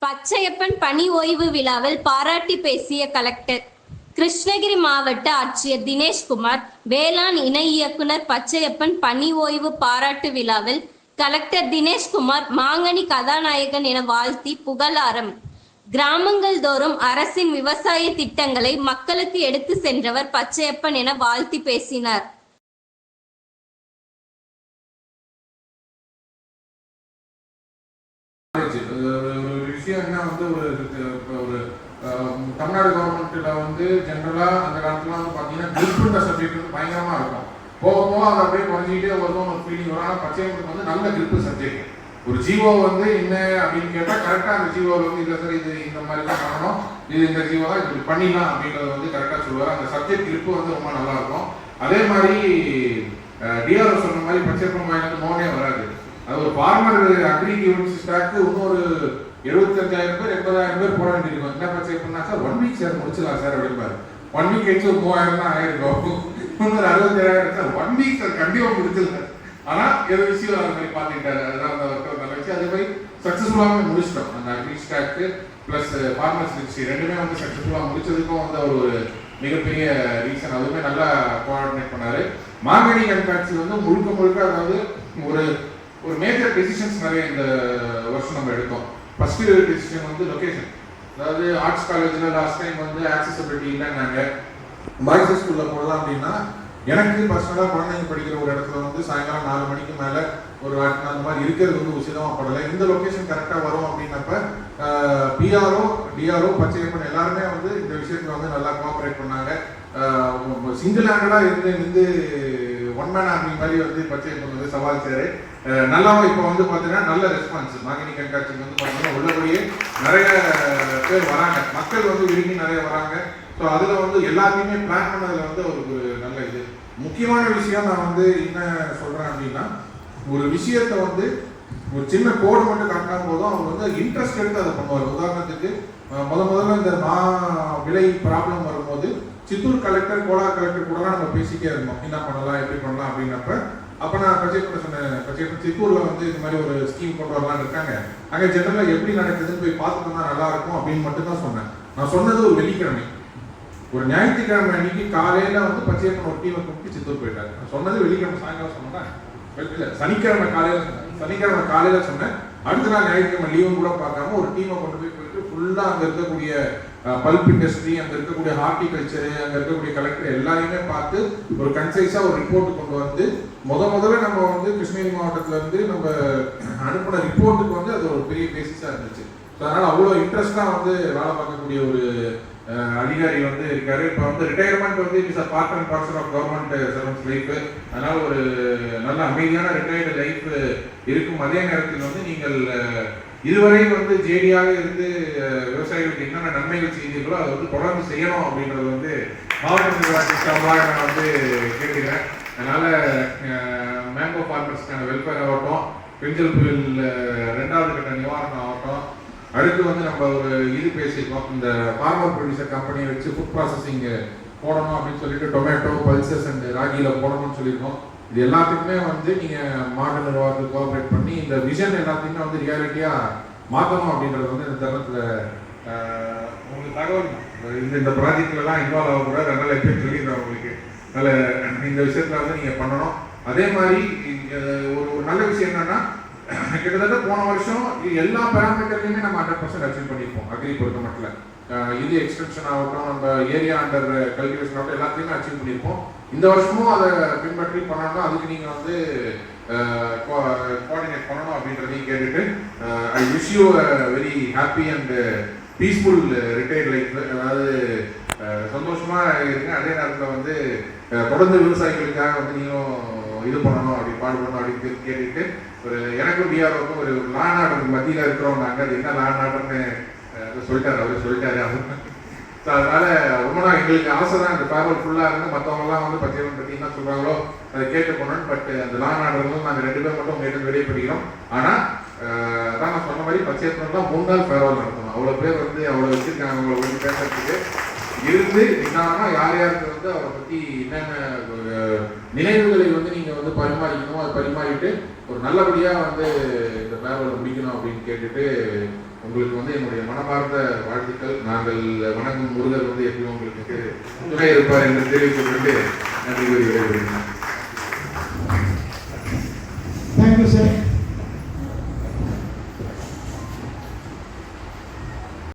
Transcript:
பச்சையப்பன் பணி ஓய்வு விழாவில் பாராட்டி பேசிய கலெக்டர். கிருஷ்ணகிரி மாவட்ட ஆட்சியர் தினேஷ்குமார் வேளாண் இணை இயக்குனர் பச்சையப்பன் பணி ஓய்வு பாராட்டு விழாவில் கலெக்டர் தினேஷ்குமார் மாங்கனி கதாநாயகன் என வாழ்த்தி புகழாரம். கிராமங்கள் தோறும் அரசின் விவசாய திட்டங்களை மக்களுக்கு எடுத்து சென்றவர் பச்சையப்பன் என வாழ்த்தி பேசினார். விஷயம் வந்து ஒரு தமிழ்நாடு கவர்மெண்ட்ல வந்து ஜென்ரலா அந்த காலத்துல வந்து பாத்தீங்கன்னா கிரிப்புன்ற சப்ஜெக்ட் வந்து பயங்கரமா இருக்கும். போக போக அதை அப்படியே குறைஞ்சிக்கிட்டே வருதும் ஒரு ஃபீலிங் வரும். ஆனால் பச்சையப்பனுக்கு வந்து நல்ல கிரிப்பு சப்ஜெக்ட். ஒரு ஜீவோ வந்து என்ன அப்படின்னு கேட்டால் கரெக்டாக அந்த ஜீவோ வந்து இல்லை சார் இது இந்த மாதிரி தான் பண்ணணும், இது இந்த ஜீவோ தான் இப்படி பண்ணிடலாம் அப்படின்றத வந்து கரெக்டாக சொல்லுவார். அந்த சப்ஜெக்ட் கிரிப்பு வந்து ரொம்ப நல்லா இருக்கும். அதே மாதிரி டிஆர்ஓ சொன்ன மாதிரி பச்சையப்பன் வாயிலிருந்து மோனே வராது. அது ஒரு ஃபார்மர் அக்ரி யூனிவர்சிட்டி ஸ்டாக்கு இன்னொரு 75,000 பேர் 80,000 பேர் போட வேண்டியிருக்கும். என்ன பச்சையப்பன்னா சார் 1 வீக் சார் முடிச்சிடலாம் சார் அப்படிம்பாரு. 1 வீக் கழிச்சு ஒரு 3,000 தான் ஆயிருக்கும். இன்னொரு 67,000 சார் 1 வீக் சார் கண்டிப்பாக முடிச்சிடல. ஆனால் எது விஷயம் அது மாதிரி பார்த்துக்கிட்டாரு. அதுதான் அந்த ஒர்க்கர் நல்ல வச்சு அதே மாதிரி சக்ஸஸ்ஃபுல்லாகவே முடிச்சிட்டோம். அந்த அக்ரி ஸ்டாக்கு ப்ளஸ் ஃபார்மர்ஸ் லிப்ஸி ரெண்டுமே வந்து சக்ஸஸ்ஃபுல்லாக முடிச்சதுக்கும் வந்து ஒரு மிகப்பெரிய ரீசன். அதுவுமே நல்லா கோஆர்டினேட் பண்ணாரு. மார்க்கெட்டிங் கண்காட்சி வந்து முழுக்க அதாவது ஒரு மேஜர் டெசிஷன்ஸ் நிறைய இந்த வருஷம் நம்ம எடுத்தோம். ஃபர்ஸ்ட் டெசிஷன் வந்து லொகேஷன். அதாவது ஆர்ட்ஸ் காலேஜில் லாஸ்ட் டைம் வந்து ஆக்சசபிலிட்டி இல்லைன்னாங்க. பாய்ஸ் ஸ்கூலில் போடலாம் அப்படின்னா எனக்கு பர்சனலாக குழந்தைங்க படிக்கிற ஒரு இடத்துல வந்து சாயங்காலம் 4 மணிக்கு மேலே ஒரு அந்த மாதிரி இருக்கிறது வந்து உசிதமாக படலை. இந்த லொக்கேஷன் கரெக்டாக வரும் அப்படின்னப்ப பிஆர்ஓ டிஆர்ஓ பச்சையப்பன் எல்லாருமே வந்து இந்த விஷயத்துல வந்து நல்லா கோஆப்ரேட் பண்ணாங்க. சிங்கிள் ஹேண்டடாக இருந்து ஒன் மேன் ஆர்மி மாதிரி வந்து பச்சையப்பன் வந்து சமாளிச்சாரு. நல்லாவும் இப்போ வந்து பார்த்தீங்கன்னா நல்ல ரெஸ்பான்ஸ். மாங்கனி கண்காட்சிக்கு வந்து பார்த்தீங்கன்னா உள்ளபடியே நிறைய பேர் வராங்க, மக்கள் வந்து விரும்பி நிறைய வராங்க. ஸோ அதில் வந்து எல்லாத்தையுமே பிளான் பண்ணதில் வந்து ஒரு நல்ல இது முக்கியமான விஷயம். நான் வந்து என்ன சொல்கிறேன் அப்படின்னா, ஒரு விஷயத்தை வந்து ஒரு சின்ன கோடு மட்டும் காட்டினா போதும் அவங்க வந்து இன்ட்ரெஸ்ட் எடுத்து அதை பண்ணுவார். உதாரணத்துக்கு முதல்ல இந்த விலை ப்ராப்ளம் வரும்போது சித்தூர் கலெக்டர் கோலார் கலெக்டர் கூட நம்ம பேசிட்டே இருந்தோம், என்ன பண்ணலாம் எப்படி பண்ணலாம் அப்படின்னப்ப அப்போ நான் பச்சையப்பன் சொன்னேன், பச்சையப்பன் சித்தூரில் வந்து இது மாதிரி ஒரு ஸ்கீம் கொண்டு வரலான்னு இருக்காங்க, அங்கே ஜென்ரலாக எப்படி நடக்குதுன்னு போய் பார்த்துட்டு தான் நல்லா இருக்கும் அப்படின்னு மட்டும் தான் சொன்னேன். நான் சொன்னது ஒரு வெள்ளிக்கிழமை. ஒரு ஞாயிற்றுக்கிழமை அன்னைக்கு காலையில் வந்து பச்சையப்பன் ஒரு டீமை கூப்பிட்டு சித்தூர் போயிட்டாரு. நான் சொன்னது வெள்ளிக்கிழமை சாயங்காலம் சொன்னேன், இல்லை சனிக்கிழமை காலையில் சொன்னேன். அடுத்த நாள் ஞாயிற்றுக்கிழமை லீவும் கூட பார்க்காம ஒரு டீமை கொண்டு போயிட்டு ஃபுல்லாக அங்கே இருக்கக்கூடிய பல்ப் இண்டஸ்ட்ரி, அங்கே இருக்கக்கூடிய ஹார்டிகல்ச்சரு, அங்கே இருக்கக்கூடிய கலெக்டர் எல்லாரையுமே பார்த்து ஒரு கன்சைஸாக ஒரு ரிப்போர்ட் கொண்டு வந்து முதல்ல நம்ம வந்து கிருஷ்ணகிரி மாவட்டத்தில் இருந்து நம்ம அனுப்பின ரிப்போர்ட்டுக்கு வந்து அது ஒரு பெரிய பேசிஸாக இருந்துச்சு. ஸோ அதனால் அவ்வளோ இன்ட்ரெஸ்டாக வந்து வேலை பார்க்கக்கூடிய ஒரு அதிகாரி வந்து இருக்காரு. இப்போ வந்து ரிட்டையர்மெண்ட் வந்து it's a part and parcel of government servants life. அதனால ஒரு நல்ல அமைதியான ரிட்டையர்டு லைஃப் இருக்கும். அதே நேரத்தில் வந்து நீங்கள் இதுவரை வந்து ஜேடியாக இருந்து விவசாயிகளுக்கு என்னென்ன நன்மைகள் செய்தீர்களோ அதை வந்து தொடர்ந்து செய்யணும் அப்படின்றது வந்து மாவட்ட நிர்வாகத்தின் சார்பாக நான் வந்து கேட்கிறேன். அதனால மேங்கோ ஃபார்மர்ஸ்க்கான வெல்ஃபேர் ஆகட்டும், பெஞ்சல் புயல் 2வது கட்ட நிவாரணம் ஆகட்டும், அடுத்து வந்து நம்ம ஒரு இது பேசியிருக்கோம், இந்த ஃபார்மர் ப்ரொடியூசர் கம்பெனியை வச்சு ஃபுட் ப்ராசஸிங் போடணும் அப்படின்னு சொல்லிட்டு டொமேட்டோ பல்சஸ் அண்ட் ராகியில் போடணும்னு சொல்லியிருக்கோம். இது எல்லாத்துக்குமே வந்து நீங்கள் மாவட்ட நிர்வாகத்துக்கு கோஆப்ரேட் பண்ணி இந்த விஷன் எல்லாத்தையுமே வந்து ரியாலிட்டியாக மாற்றணும் அப்படின்றது வந்து இந்த தருணத்தில் உங்களுக்கு தகவல் இந்த ப்ராஜெக்ட்லாம் இன்வால்வ் ஆகக்கூடாது. அதனால் எப்பயும் சொல்லிடுறேன் உங்களுக்கு. அதனால் இந்த விஷயத்தில் வந்து நீங்கள் பண்ணணும். அதே மாதிரி ஒரு நல்ல விஷயம் என்னன்னா, கிட்டத்தட்ட போன வருஷம் எல்லா பேராமீட்டர்லையுமே நம்ம 100% அச்சீவ் பண்ணியிருப்போம். அக்ரி பொறுத்த மட்டும் இது எக்ஸ்டென்ஷன் ஆகட்டும், நம்ம ஏரியா அண்டர் கல்டிவேஷன் ஆகட்டும், எல்லாத்தையுமே அச்சீவ் பண்ணியிருப்போம். இந்த வருஷமும் அதை பின்பற்றி பண்ணணும். அதுக்கு நீங்கள் வந்து கோஆர்டினேட் பண்ணணும் அப்படின்றதையும் கேட்டுட்டு I wish you very happy and peaceful retired life. அதாவது சந்தோஷமாக இருங்க. அதே நேரத்தில் வந்து தொடர்ந்து விவசாயிகளுக்காக வந்து நீங்களும் இது பண்ணணும், அப்படி பாடுபடணும் அப்படின்னு கேட்டுட்டு எனக்கும் டிஆர்ஓக்கும் ஒரு லா அண்ட் ஆர்டர் மத்தியில் இருக்கிறவங்க அங்கே அது என்ன லா அண்ட் ஆர்டர்னு சொல்லிட்டாரு அவர். ஸோ அதனால ரொம்ப நாள் எங்களுக்கு ஆசை தான் இந்த ஃபேர்வெல் ஃபுல்லாக இருந்து மற்றவங்கலாம் வந்து பச்சையப்பன் பற்றி என்ன சொல்கிறாங்களோ அதை கேட்டு போனோன்னு. பட் அந்த லா அண்ட் ஆர்டர்லாம் நாங்கள் 2 பேர் மட்டும் உங்கள்கிட்ட வெளியே படிக்கிறோம். ஆனால் அதான் நான் சொன்ன மாதிரி பச்சையப்பன் 3 நாள் ஃபேர்வெல் நடத்தணும். அவ்வளோ பேர் வந்து அவ்வளோ வச்சுருக்காங்க அவங்களை வந்து பேசுறதுக்கு இருந்து நிதானமாக யார் யாருக்கு வந்து அவரை பற்றி என்னென்ன நினைவுகளை வந்து நீங்கள் வந்து பரிமாறிக்கணும், அதை பரிமாறிட்டு ஒரு நல்லபடியாக வந்து இந்த ஃபேர்வெல் முடிக்கணும் அப்படின்னு கேட்டுட்டு உங்களுக்கு வந்து என்னுடைய மனமார்ந்த வாழ்த்துக்கள். நாங்கள் வணங்கும் முருகர் வந்து எப்பயும் உங்களுக்கு துணை இருப்பார் என்று தெரிவித்துக் நன்றி கூறி விடைபெறுகிறேன். Thank you sir.